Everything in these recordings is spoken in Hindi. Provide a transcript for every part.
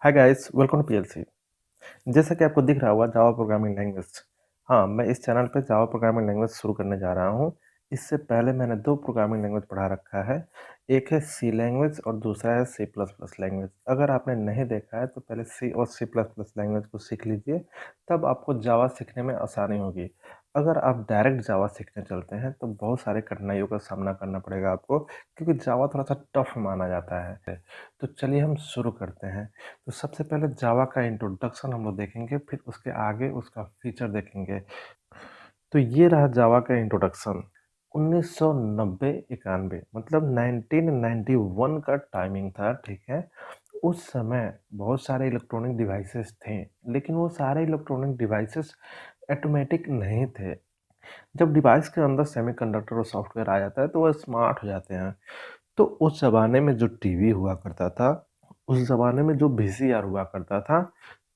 Hi guys, welcome to PLC. जैसा कि आपको दिख रहा होगा जावा प्रोग्रामिंग लैंग्वेज। हाँ, मैं इस चैनल पे जावा प्रोग्रामिंग लैंग्वेज शुरू करने जा रहा हूँ। इससे पहले मैंने 2 प्रोग्रामिंग लैंग्वेज पढ़ा रखा है। एक है सी लैंग्वेज और दूसरा है सी प्लस प्लस लैंग्वेज। अगर आपने नहीं देखा है तो पहले सी और सी प्लस प्लस लैंग्वेज को सीख लीजिए, तब आपको जावा सीखने में आसानी होगी। अगर आप डायरेक्ट जावा सीखने चलते हैं तो बहुत सारे कठिनाइयों का सामना करना पड़ेगा आपको, क्योंकि जावा थोड़ा-सा टफ माना जाता है। तो चलिए हम शुरू करते हैं। तो सबसे पहले जावा का इंट्रोडक्शन हम लोग देखेंगे, फिर उसके आगे उसका फीचर देखेंगे। तो ये रहा जावा का इंट्रोडक्शन। 1990-91 मतलब 1991 का टाइमिंग था, ठीक है? उस समय बहुत सारे इलेक्ट्रॉनिक डिवाइसेस थे, लेकिन वो सारे इलेक्ट्रॉनिक डिवाइसेस ऑटोमेटिक नहीं थे। जब डिवाइस के अंदर सेमीकंडक्टर और सॉफ्टवेयर आ जाता है तो वो स्मार्ट हो जाते हैं। तो उस ज़माने में जो टीवी हुआ करता था, उस ज़माने में जो वीसीआर हुआ करता था,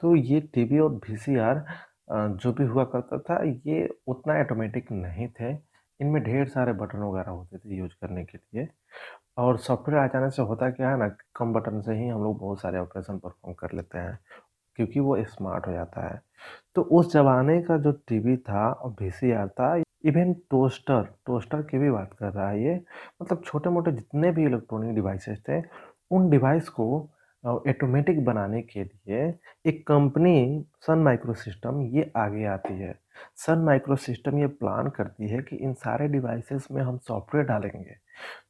तो ये टीवी और वीसीआर जो भी हुआ करता था, ये उतना ऑटोमेटिक नहीं थे। इनमें ढेर सारे बटन वगैरह होते थे यूज़ करने के लिए, और सॉफ्टवेयर आ जाने से होता क्या है ना, कम बटन से ही हम लोग बहुत सारे ऑपरेशन परफ़ॉर्म कर लेते हैं, क्योंकि वो स्मार्ट हो जाता है। तो उस ज़माने का जो टीवी था और वीसीआर था, इवन टोस्टर टोस्टर की भी बात कर रहा है ये, मतलब छोटे-मोटे जितने भी इलेक्ट्रॉनिक डिवाइसेस थे, उन डिवाइस को ऑटोमेटिक बनाने के लिए एक कंपनी सन माइक्रोसिस्टम ये आगे आती है। सन माइक्रोसिस्टम ये प्लान करती है कि इन सारे डिवाइसेस में हम सॉफ्टवेयर डालेंगे।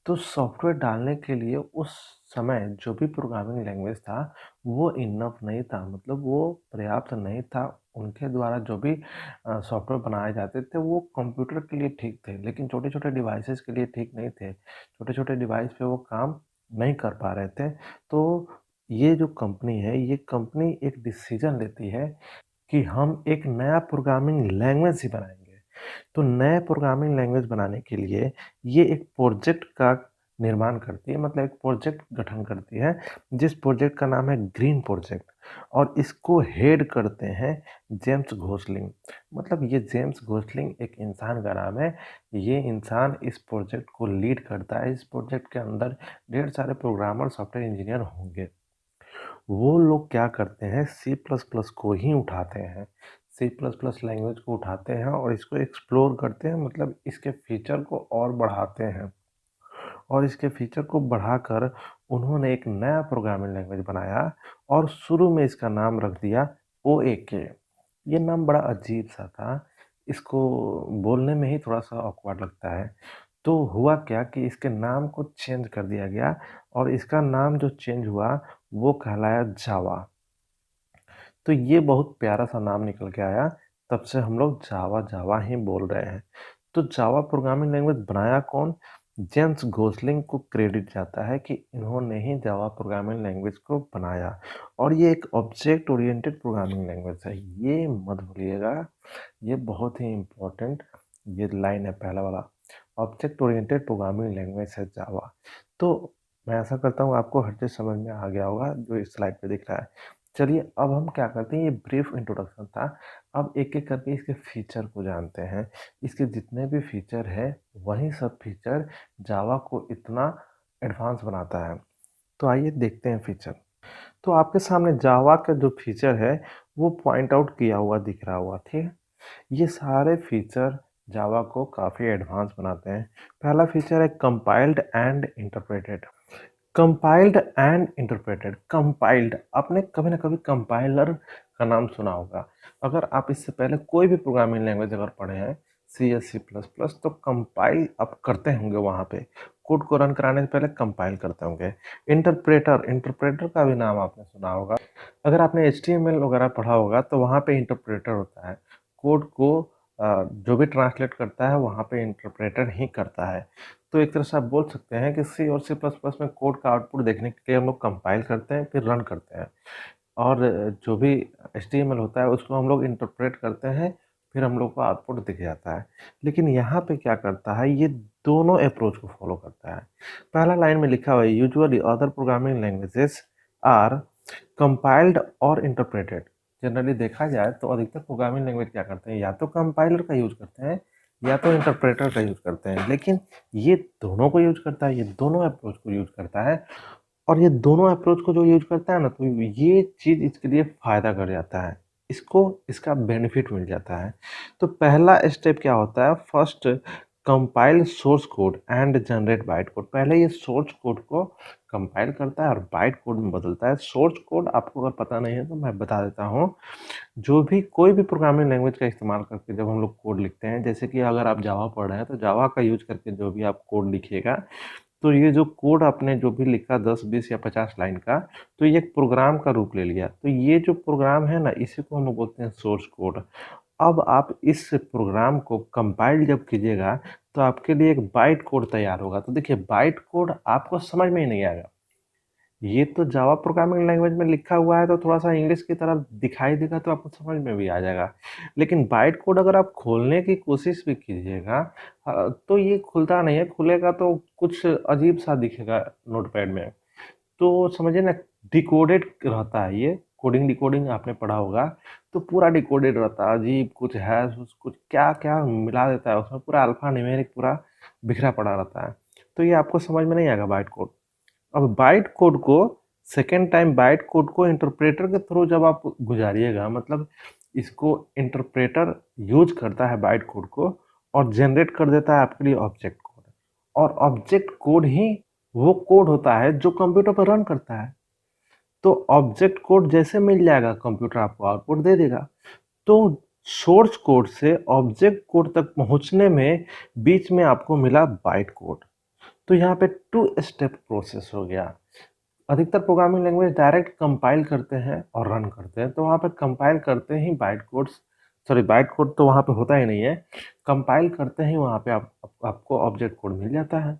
तो सॉफ्टवेयर डालने के लिए उस समय जो भी प्रोग्रामिंग लैंग्वेज था, वो इनफ नहीं था, मतलब वो पर्याप्त नहीं था। उनके द्वारा जो भी सॉफ्टवेयर बनाए जाते थे, वो कंप्यूटर के लिए ठीक थे, लेकिन छोटे-छोटे डिवाइसेस के लिए ठीक नहीं थे। छोटे-छोटे डिवाइस पे वो काम नहीं कर पा रहे थे। तो ये जो कंपनी है, ये कंपनी एक डिसीज़न लेती है कि हम एक नया प्रोग्रामिंग लैंग्वेज ही बनाएँगे। तो नए प्रोग्रामिंग लैंग्वेज बनाने के लिए ये एक प्रोजेक्ट का निर्माण करती है, मतलब एक प्रोजेक्ट गठन करती है, जिस प्रोजेक्ट का नाम है ग्रीन प्रोजेक्ट, और इसको हेड करते हैं जेम्स घोसलिंग। मतलब ये जेम्स घोसलिंग एक इंसान का नाम है। ये इंसान इस प्रोजेक्ट को लीड करता है। इस प्रोजेक्ट के अंदर ढेर सारे प्रोग्रामर, सॉफ्टवेयर इंजीनियर होंगे। वो लोग क्या करते हैं, सी प्लस प्लस को ही उठाते हैं। सी प्लस प्लस लैंग्वेज को उठाते हैं और इसको एक्सप्लोर करते हैं, मतलब इसके फीचर को और बढ़ाते हैं। और इसके फीचर को बढ़ाकर उन्होंने एक नया प्रोग्रामिंग लैंग्वेज बनाया और शुरू में इसका नाम रख दिया ओएके। ये नाम बड़ा अजीब-सा था। इसको बोलने में ही थोड़ा-सा ऑकवर्ड लगता है। तो हुआ क्या कि इसके नाम को चेंज कर दिया गया, और इसका नाम जो चेंज हुआ, वो कहलाया जावा। तो ये बहुत प्यारा-सा नाम निकल के आया, तब से हम लोग जावा, जावा ही बोल रहे हैं। तो जावा प्रोग्रामिंग लैंग्वेज बनाया कौन? जेम्स गोसलिंग को क्रेडिट जाता है कि इन्होंने ही जावा प्रोग्रामिंग लैंग्वेज को बनाया, और ये एक ऑब्जेक्ट ओरिएंटेड प्रोग्रामिंग लैंग्वेज है। ये मत भूलिएगा, ये बहुत ही इम्पोर्टेंट ये लाइन है पहला वाला। ऑब्जेक्ट ओरिएंटेड प्रोग्रामिंग लैंग्वेज है जावा। तो मैं आशा करता हूँ आपको हर चीज़ समझ में आ गया होगा जो इस स्लाइड पे दिख रहा है। चलिए अब हम क्या करते हैं, ये ब्रीफ इंट्रोडक्शन था। अब एक-एक करके इसके फीचर को जानते हैं। इसके जितने भी फीचर हैं, वही सब फीचर जावा को इतना एडवांस बनाता है। तो आइए देखते हैं फीचर। तो आपके सामने जावा का जो फीचर है, वो पॉइंट आउट किया हुआ दिख रहा होगा, ठीक है? ये सारे फीचर जावा को काफ़ी एडवांस बनाते हैं। पहला फीचर है compiled and interpreted. Compiled and interpreted. Compiled, आपने कभी ना कभी कंपाइलर का नाम सुना होगा। अगर आप इससे पहले कोई भी प्रोग्रामिंग लैंग्वेज अगर पढ़े हैं, सी या सी प्लस प्लस, तो कंपाइल आप करते होंगे वहाँ पे। कोड को रन कराने से पहले कंपाइल करते होंगे। इंटरप्रेटर, इंटरप्रेटर का भी नाम आपने सुना होगा। अगर आपने एचटीएमएल वगैरह पढ़ा होगा तो वहाँ पे इंटरप्रेटर होता है। कोड को जो भी ट्रांसलेट करता है वहाँ पे इंटरप्रेटर ही करता है। तो एक तरह से आप बोल सकते हैं कि सी और सी प्लस प्लस में कोड का आउटपुट देखने के लिए हम लोग कंपाइल करते हैं, फिर रन करते हैं, और जो भी एचटीएमएल होता है उसको हम लोग इंटरप्रेट करते हैं, फिर हम लोग को आउटपुट दिख जाता है। लेकिन यहाँ पे क्या करता है, ये दोनों अप्रोच को फॉलो करता है। पहला लाइन में लिखा हुआ है usually other programming languages are compiled और इंटरप्रेटेड। जनरली देखा जाए तो अधिकतर प्रोग्रामिंग लैंग्वेज क्या करते हैं, या तो कंपाइलर का यूज़ करते हैं या तो इंटरप्रेटर का यूज़ करते हैं, लेकिन ये दोनों को यूज़ करता है, ये दोनों अप्रोच को यूज़ करता है। और ये दोनों अप्रोच को जो यूज़ करता है ना, तो ये चीज़ इसके लिए फ़ायदा कर जाता है। इसको इसका बेनिफिट मिल जाता है। तो पहला स्टेप क्या होता है, first compile source code and generate byte code. पहले ये सोर्स कोड को कंपाइल करता है और बाइट कोड में बदलता है। सोर्स कोड आपको अगर पता नहीं है तो मैं बता देता हूँ। जो भी कोई भी प्रोग्रामिंग लैंग्वेज का इस्तेमाल करके जब हम लोग कोड लिखते हैं, जैसे कि अगर आप जावा पढ़ रहे हैं तो जावा का यूज़ करके जो भी आप कोड लिखिएगा, तो ये जो कोड आपने जो भी लिखा 10, 20 या 50 लाइन का, तो ये एक प्रोग्राम का रूप ले लिया। तो ये जो प्रोग्राम है ना, इसी को हम लोग बोलते हैं सोर्स कोड। अब आप इस प्रोग्राम को कंपाइल जब कीजिएगा, तो आपके लिए एक बाइट कोड तैयार होगा। तो देखिए, बाइट कोड आपको समझ में ही नहीं आएगा। ये तो जावा प्रोग्रामिंग लैंग्वेज में लिखा हुआ है, तो थोड़ा-सा इंग्लिश की तरफ दिखाई देगा तो आपको समझ में भी आ जाएगा। लेकिन बाइट कोड अगर आप खोलने की कोशिश भी कीजिएगा, तो ये खुलता नहीं है, खुलेगा तो कुछ अजीब-सा दिखेगा नोटपैड में। तो समझिए ना, डिकोडेड रहता है ये, कोडिंग डिकोडिंग आपने पढ़ा होगा, तो पूरा डिकोडेड रहता है, अजीब कुछ हैश कुछ क्या-क्या मिला देता है उसमें, पूरा अल्फ़ा न्यूमेरिक पूरा बिखरा पड़ा रहता है। तो ये आपको समझ में नहीं आएगा बाइट कोड। अब बाइट कोड को सेकेंड टाइम बाइट कोड को इंटरप्रेटर के थ्रू जब आप गुजारिएगा, मतलब इसको इंटरप्रेटर यूज करता है बाइट कोड को और जनरेट कर देता है आपके लिए ऑब्जेक्ट कोड। और ऑब्जेक्ट कोड ही वो कोड होता है जो कंप्यूटर पर रन करता है। तो ऑब्जेक्ट कोड जैसे मिल जाएगा, कंप्यूटर आपको आउटपुट दे देगा। तो सोर्स कोड से ऑब्जेक्ट कोड तक पहुंचने में बीच में आपको मिला बाइट कोड। तो यहाँ पे टू स्टेप प्रोसेस हो गया। अधिकतर प्रोग्रामिंग लैंग्वेज डायरेक्ट कंपाइल करते हैं और रन करते हैं, तो वहाँ पे कंपाइल करते ही बाइट कोड तो वहाँ पे होता ही नहीं है। कंपाइल करते ही वहाँ पे आपको ऑब्जेक्ट कोड मिल जाता है।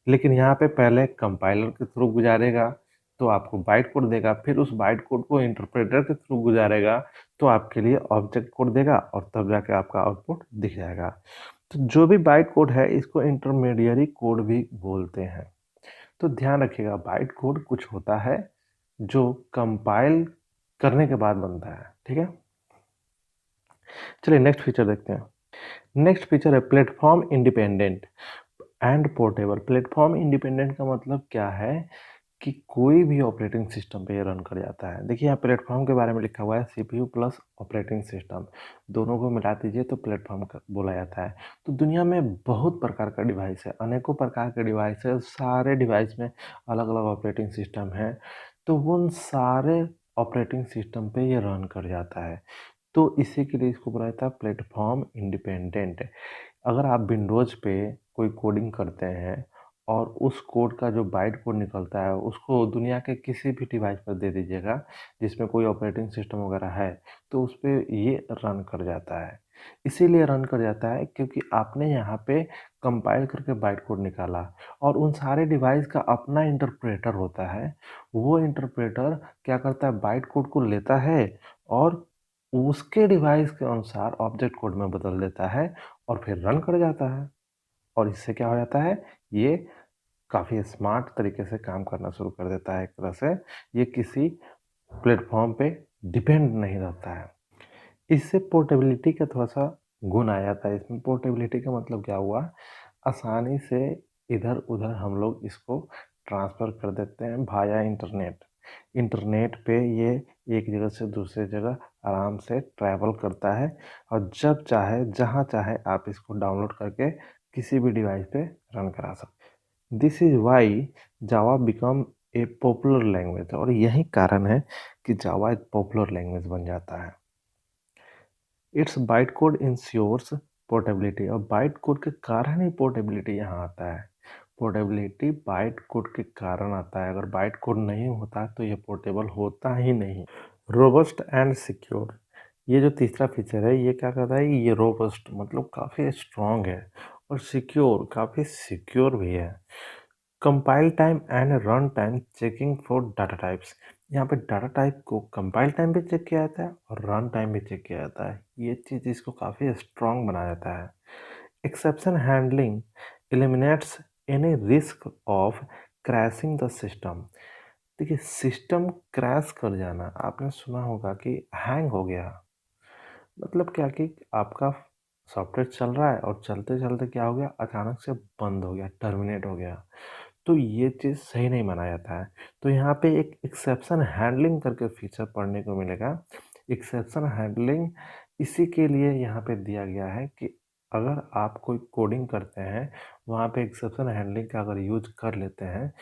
लेकिन यहाँ पे पहले कंपाइलर के थ्रू गुजारेगा तो आपको बाइट कोड देगा, फिर उस बाइट कोड को इंटरप्रेटर के थ्रू गुजारेगा तो आपके लिए ऑब्जेक्ट कोड देगा और तब जाके आपका आउटपुट दिख जाएगा। तो जो भी बाइट कोड है, इसको इंटरमीडियरी कोड भी बोलते हैं। तो ध्यान रखिएगा, बाइट कोड कुछ होता है जो कंपाइल करने के बाद बनता है। ठीक है, चलिए नेक्स्ट फीचर देखते हैं। नेक्स्ट फीचर है platform independent and portable. Platform independent का मतलब क्या है कि कोई भी ऑपरेटिंग सिस्टम पे ये रन कर जाता है। देखिए, यहाँ प्लेटफॉर्म के बारे में लिखा हुआ है सीपीयू प्लस ऑपरेटिंग सिस्टम, दोनों को मिला दीजिए तो प्लेटफॉर्म बोला जाता है। तो दुनिया में बहुत प्रकार का डिवाइस है, अनेकों प्रकार के डिवाइस है, सारे डिवाइस में अलग अलग ऑपरेटिंग सिस्टम है। तो उन सारे ऑपरेटिंग सिस्टम पे ये रन कर जाता है। तो इसी के लिए इसको बोला जाता है प्लेटफॉर्म इंडिपेंडेंट। अगर आप विंडोज़ पे कोई कोडिंग करते हैं और उस कोड का जो बाइट कोड निकलता है उसको दुनिया के किसी भी डिवाइस पर दे दीजिएगा जिसमें कोई ऑपरेटिंग सिस्टम वगैरह है, तो उस पे ये रन कर जाता है। इसीलिए रन कर जाता है क्योंकि आपने यहाँ पे कंपाइल करके बाइट कोड निकाला और उन सारे डिवाइस का अपना इंटरप्रेटर होता है। वो इंटरप्रेटर क्या करता है, बाइट कोड को लेता है और उसके डिवाइस के अनुसार ऑब्जेक्ट कोड में बदल देता है और फिर रन कर जाता है। और इससे क्या हो जाता है, ये काफ़ी स्मार्ट तरीके से काम करना शुरू कर देता है। एक तरह से ये किसी प्लेटफॉर्म पे डिपेंड नहीं रहता है। इससे पोर्टेबिलिटी का थोड़ा-सा गुण आ जाता है। इसमें पोर्टेबिलिटी का मतलब क्या हुआ, आसानी से इधर-उधर हम लोग इसको ट्रांसफ़र कर देते हैं वाया इंटरनेट। इंटरनेट पे ये एक जगह से दूसरे जगह आराम से ट्रैवल करता है और जब चाहे, जहाँ चाहे आप इसको डाउनलोड करके किसी भी डिवाइस पे रन करा सकते। This is why Java become a popular language, और यही कारण है कि जावा एक पॉपुलर लैंग्वेज बन जाता है। It's byte code ensures portability, और बाइट कोड के कारण ही पोर्टेबिलिटी यहाँ आता है। पोर्टेबिलिटी बाइट कोड के कारण आता है, अगर बाइट कोड नहीं होता तो ये पोर्टेबल होता ही नहीं। रोबस्ट एंड सिक्योर, ये जो तीसरा फीचर है ये क्या करता है, ये रोबस्ट मतलब काफ़ी स्ट्रॉन्ग है और सिक्योर काफ़ी सिक्योर भी है। Compile time and run time checking for data types, यहाँ पे डाटा टाइप को कंपाइल टाइम भी चेक किया जाता है और रन टाइम भी चेक किया जाता है। ये चीज़ इसको काफ़ी स्ट्रॉन्ग बना देता है। Exception handling eliminates any risk of crashing the system. देखिए, सिस्टम क्रैश कर जाना, आपने सुना होगा कि हैंग हो गया, मतलब क्या कि आपका सॉफ्टवेयर चल रहा है और चलते चलते क्या हो गया, अचानक से बंद हो गया, टर्मिनेट हो गया। तो ये चीज़ सही नहीं माना जाता है। तो यहाँ पे एक एक्सेप्शन हैंडलिंग करके फीचर पढ़ने को मिलेगा। एक्सेप्शन हैंडलिंग इसी के लिए यहाँ पे दिया गया है कि अगर आप कोई कोडिंग करते हैं, वहाँ पे एक्सेप्शन हैंडलिंग का अगर यूज़ कर लेते हैं,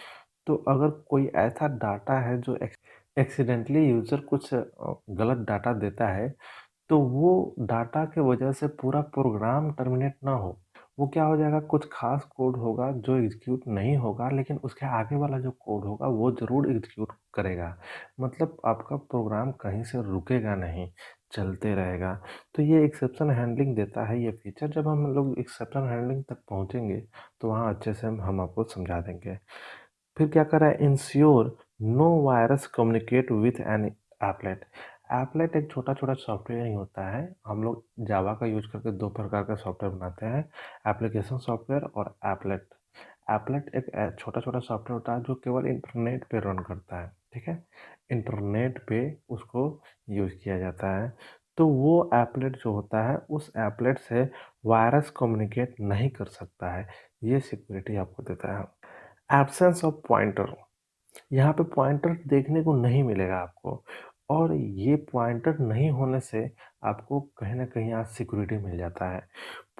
तो अगर कोई ऐसा डाटा है जो एक्सीडेंटली यूज़र कुछ गलत डाटा देता है, तो वो डाटा के वजह से पूरा प्रोग्राम टर्मिनेट ना हो। वो क्या हो जाएगा, कुछ ख़ास कोड होगा जो एग्ज़ीक्यूट नहीं होगा, लेकिन उसके आगे वाला जो कोड होगा वो ज़रूर एग्ज़ीक्यूट करेगा। मतलब आपका प्रोग्राम कहीं से रुकेगा नहीं, चलते रहेगा। तो ये एक्सेप्शन हैंडलिंग देता है ये फ़ीचर। जब हम लोग एक्सेप्शन हैंडलिंग तक पहुँचेंगे, तो वहाँ अच्छे से हम आपको समझा देंगे। फिर क्या कर रहा है, ensure no virus communicate with an applet. Applet एक छोटा-छोटा सॉफ्टवेयर ही होता है। हम लोग जावा का यूज़ करके 2 प्रकार का सॉफ्टवेयर बनाते हैं, एप्लीकेशन सॉफ्टवेयर और एप्लेट। एप्लेट एक छोटा-छोटा सॉफ्टवेयर होता है जो केवल इंटरनेट पे रन करता है, ठीक है? इंटरनेट पे उसको यूज़ किया जाता है। तो वो एप्लेट जो होता है, उस एप्लेट से वायरस कम्युनिकेट नहीं कर सकता है। ये सिक्योरिटी आपको देता है। एब्सेंस ऑफ पॉइंटर, यहाँ पे पॉइंटर देखने को नहीं मिलेगा आपको, और ये पॉइंटर नहीं होने से आपको कहीं न कहीं यहाँ सिक्योरिटी मिल जाता है।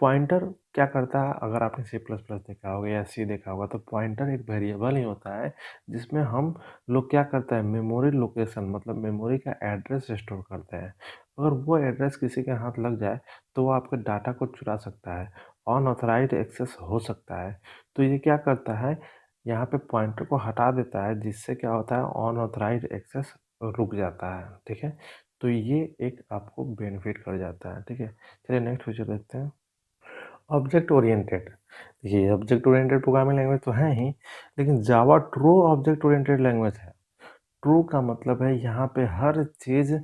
पॉइंटर क्या करता है, अगर आपने सी प्लस प्लस देखा होगा या सी देखा होगा, तो पॉइंटर एक वेरिएबल ही होता है जिसमें हम लोग क्या करते हैं, मेमोरी लोकेशन मतलब मेमोरी का एड्रेस स्टोर करते हैं। अगर वो एड्रेस किसी के हाथ लग जाए तो वो आपके डाटा को चुरा सकता है, अनऑथराइज्ड एक्सेस हो सकता है। तो ये क्या करता है, यहाँ पे पॉइंटर को हटा देता है, जिससे क्या होता है, अनऑथराइज्ड एक्सेस रुक जाता है, ठीक है? तो ये एक आपको बेनिफिट कर जाता है, ठीक है? चलिए नेक्स्ट फीचर देखते हैं। Object oriented. देखिए, ऑब्जेक्ट ओरिएंटेड प्रोग्रामिंग लैंग्वेज तो है ही, लेकिन जावा ट्रू ऑब्जेक्ट ओरिएंटेड लैंग्वेज है। ट्रू का मतलब है यहाँ पे हर चीज़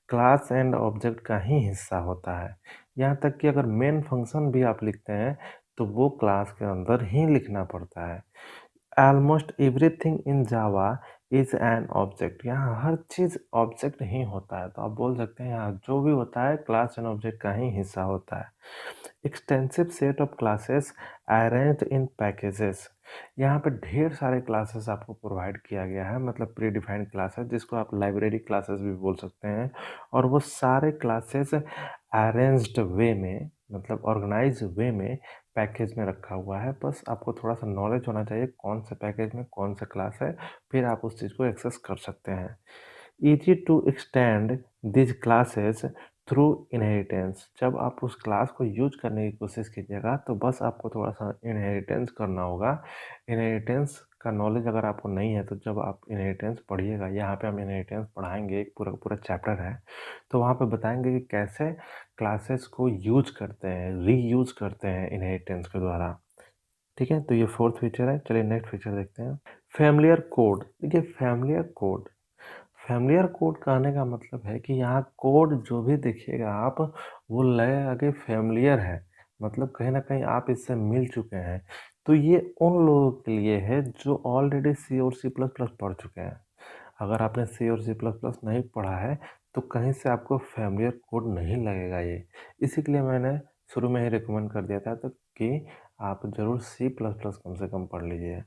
क्लास एंड ऑब्जेक्ट का ही हिस्सा होता है। यहाँ तक कि अगर मेन फंक्शन भी आप लिखते हैं, तो वो क्लास के अंदर ही लिखना पड़ता है। Almost everything in Java is an object. यहाँ हर चीज़ ऑब्जेक्ट ही होता है, तो आप बोल सकते हैं यहाँ जो भी होता है क्लास एंड ऑब्जेक्ट का ही हिस्सा होता है। Extensive set of classes arranged in packages. यहाँ पे ढेर सारे क्लासेस आपको प्रोवाइड किया गया है, मतलब प्री डिफाइंड क्लासेस जिसको आप लाइब्रेरी क्लासेस भी बोल सकते हैं। और वो सारे क्लासेस अरेंज्ड वे में, मतलब ऑर्गेनाइज वे में पैकेज में रखा हुआ है। बस आपको थोड़ा सा नॉलेज होना चाहिए कौन से पैकेज में कौन सा क्लास है, फिर आप उस चीज़ को एक्सेस कर सकते हैं। Easy to extend this classes through inheritance. जब आप उस क्लास को यूज करने की कोशिश कीजिएगा, तो बस आपको थोड़ा सा इनहेरिटेंस करना होगा। इनहेरिटेंस का नॉलेज अगर आपको नहीं है, तो जब आप इनहेरिटेंस पढ़िएगा, यहाँ पे हम इनहेरिटेंस पढ़ाएंगे, एक पूरा पूरा चैप्टर है, तो वहाँ पे बताएंगे कि कैसे क्लासेस को यूज करते हैं, रीयूज करते हैं इनहेरिटेंस के द्वारा। ठीक है, तो ये फोर्थ फीचर है। चलिए नेक्स्ट फीचर देखते हैं। Familiar code. देखिए, फैमिलियर कोड कहने का मतलब है कि यहाँ कोड जो भी देखिएगा आप, वो लगेगा कि फैमिलियर है, मतलब कहीं ना कहीं आप इससे मिल चुके हैं। तो ये उन लोगों के लिए है जो ऑलरेडी सी और सी प्लस प्लस पढ़ चुके हैं। अगर आपने सी और सी प्लस प्लस नहीं पढ़ा है, तो कहीं से आपको फैमिलियर कोड नहीं लगेगा ये। इसी के लिए मैंने शुरू में ही रिकमेंड कर दिया था, तो कि आप ज़रूर सी प्लस प्लस कम से कम पढ़ लीजिए।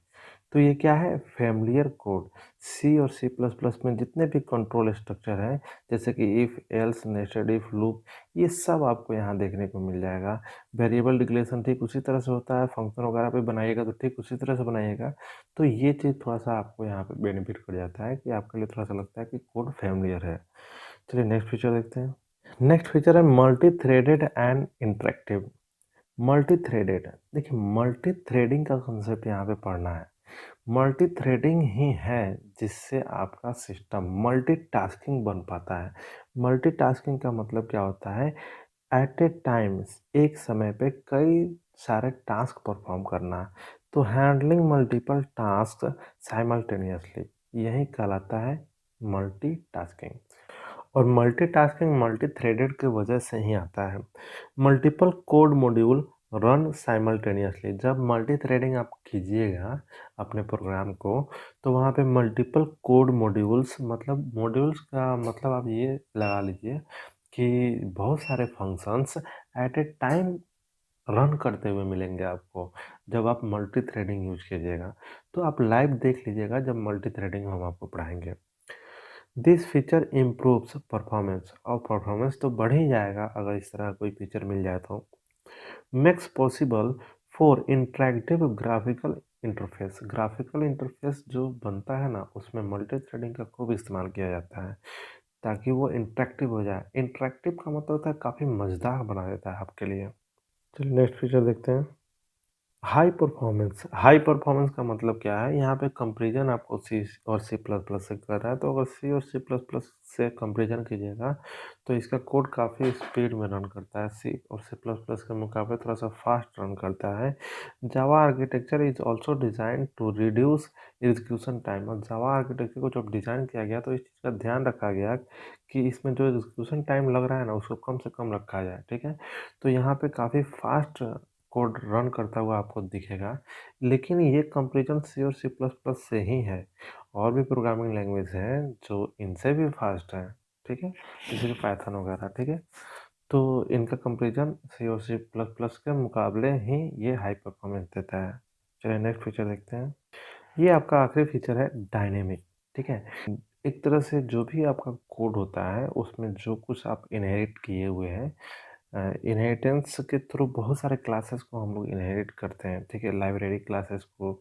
तो ये क्या है, फैमिलियर कोड। सी और सी प्लस प्लस में जितने भी कंट्रोल स्ट्रक्चर हैं, जैसे कि if, else, nested if, loop, ये सब आपको यहाँ देखने को मिल जाएगा। वेरिएबल डिक्लेरेशन ठीक उसी तरह से होता है, फंक्शन वगैरह पे बनाइएगा तो ठीक उसी तरह से बनाइएगा। तो ये चीज़ थोड़ा-सा आपको यहाँ पे बेनिफिट कर जाता है कि आपके लिए थोड़ा-सा लगता है कि कोड फ़ैमिलियर है। चलिए नेक्स्ट फीचर देखते हैं। नेक्स्ट फीचर है multi threaded and interactive. Multi threaded, देखिए मल्टी थ्रेडिंग का कॉन्सेप्ट यहाँ पे पढ़ना है। मल्टी थ्रेडिंग ही है जिससे आपका सिस्टम मल्टीटास्किंग बन पाता है। मल्टीटास्किंग का मतलब क्या होता है, एट ए टाइम्स एक समय पे कई सारे टास्क परफॉर्म करना। तो हैंडलिंग मल्टीपल टास्क साइमल्टेनियसली, यही कहलाता है मल्टीटास्किंग। और मल्टीटास्किंग मल्टी थ्रेडेड की वजह से ही आता है। Multiple code module run simultaneously. जब मल्टी थ्रेडिंग आप कीजिएगा अपने प्रोग्राम को, तो वहाँ पे मल्टीपल कोड मॉड्यूल्स, मतलब मॉड्यूल्स का मतलब आप ये लगा लीजिए कि बहुत सारे फंक्शंस एट ए टाइम रन करते हुए मिलेंगे आपको, जब आप मल्टी थ्रेडिंग यूज़ कीजिएगा। तो आप लाइव देख लीजिएगा जब मल्टी थ्रेडिंग हम आपको पढ़ाएँगे। दिस फीचर इम्प्रूव्स परफॉर्मेंस, और परफॉर्मेंस तो बढ़ ही जाएगा अगर इस तरह कोई फीचर मिल जाए तो। Makes possible for interactive graphical interface जो बनता है ना, उसमें मल्टी थ्रेडिंग का खूब इस्तेमाल किया जाता है, ताकि वो इंटरैक्टिव हो जाए। इंटरैक्टिव का मतलब होता है काफ़ी मज़ेदार बना देता है आपके लिए। चलिए नेक्स्ट फीचर देखते हैं। हाई परफॉर्मेंस का मतलब क्या है? यहाँ पे कंपैरिज़न आपको सी और सी प्लस प्लस से कर रहा है, तो अगर सी और सी प्लस प्लस से कंपैरिज़न कीजिएगा, तो इसका कोड काफ़ी स्पीड में रन करता है। सी और सी प्लस प्लस के मुकाबले थोड़ा-सा फास्ट रन करता है। Java architecture is also designed to reduce execution time, और जावा आर्किटेक्चर को जब डिज़ाइन किया गया, तो इस चीज़ का ध्यान रखा गया कि इसमें जो एग्जीक्यूशन टाइम लग रहा है ना, उसको कम से कम रखा जाए, ठीक है? तो यहाँ पे काफ़ी फास्ट कोड रन करता हुआ आपको दिखेगा। लेकिन ये कंपैरिज़न सी और सी प्लस प्लस से ही है। और भी प्रोग्रामिंग लैंग्वेज हैं जो इनसे भी फास्ट हैं, ठीक है? जैसे कि पाइथन वगैरह, ठीक है? तो इनका कंपैरिज़न सी और सी प्लस प्लस के मुकाबले ही ये हाई परफॉर्मेंस देता है। चलिए नेक्स्ट फीचर देखते हैं। ये आपका आखिरी फीचर है डायनेमिक, ठीक है? एक तरह से जो भी आपका कोड होता है, उसमें जो कुछ आप इनहेरिट किए हुए हैं, इनहेरिटेंस के थ्रू बहुत सारे क्लासेस को हम लोग इनहेरिट करते हैं, ठीक है? लाइब्रेरी क्लासेस को।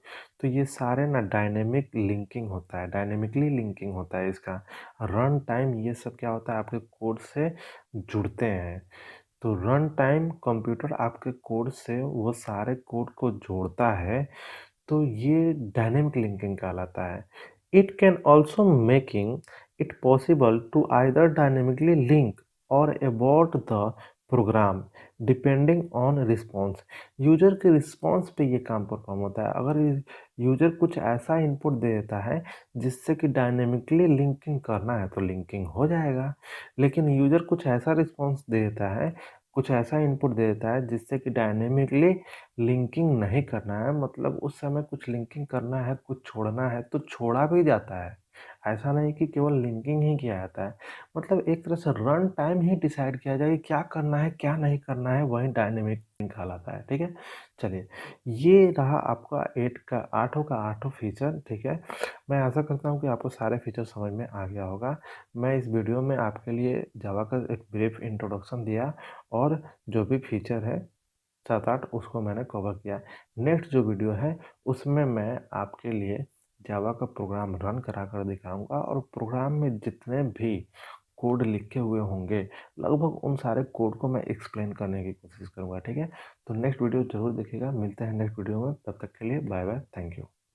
तो ये सारे ना डायनेमिक लिंकिंग होता है, डायनेमिकली लिंकिंग होता है इसका। रन टाइम ये सब क्या होता है, आपके कोड से जुड़ते हैं। तो रन टाइम कंप्यूटर आपके कोड से वो सारे कोड को जोड़ता है, तो ये डायनेमिक लिंकिंग कहलाता है। It can also making it possible to either dynamically link और abort the program depending on response. User के रिस्पॉन्स पे ये काम परफॉर्म होता है। अगर यूजर कुछ ऐसा इनपुट दे देता है जिससे कि डायनेमिकली लिंकिंग करना है, तो लिंकिंग हो जाएगा। लेकिन यूजर कुछ ऐसा रिस्पॉन्स दे देता है, कुछ ऐसा इनपुट दे देता है जिससे कि डायनेमिकली लिंकिंग नहीं करना है, मतलब उस समय कुछ लिंकिंग करना है, कुछ छोड़ना है, तो छोड़ा भी जाता है। ऐसा नहीं कि केवल लिंकिंग ही किया जाता है। मतलब एक तरह से रन टाइम ही डिसाइड किया जाए कि क्या करना है, क्या नहीं करना है, वही डायनेमिक कहलाता है, ठीक है? चलिए, ये रहा आपका 8 का आठों का आठों फीचर, ठीक है? मैं आशा करता हूँ कि आपको सारे फीचर समझ में आ गया होगा। मैं इस वीडियो में आपके लिए जावा का एक ब्रीफ इंट्रोडक्शन दिया, और जो भी फीचर है 7-8 उसको मैंने कवर किया। नेक्स्ट जो वीडियो है उसमें मैं आपके लिए जावा का प्रोग्राम रन करा कर दिखाऊँगा, और प्रोग्राम में जितने भी कोड लिखे हुए होंगे, लगभग उन सारे कोड को मैं एक्सप्लेन करने की कोशिश करूँगा, ठीक है? तो नेक्स्ट वीडियो ज़रूर देखिएगा। मिलते हैं नेक्स्ट वीडियो में, तब तक के लिए बाय बाय, थैंक यू।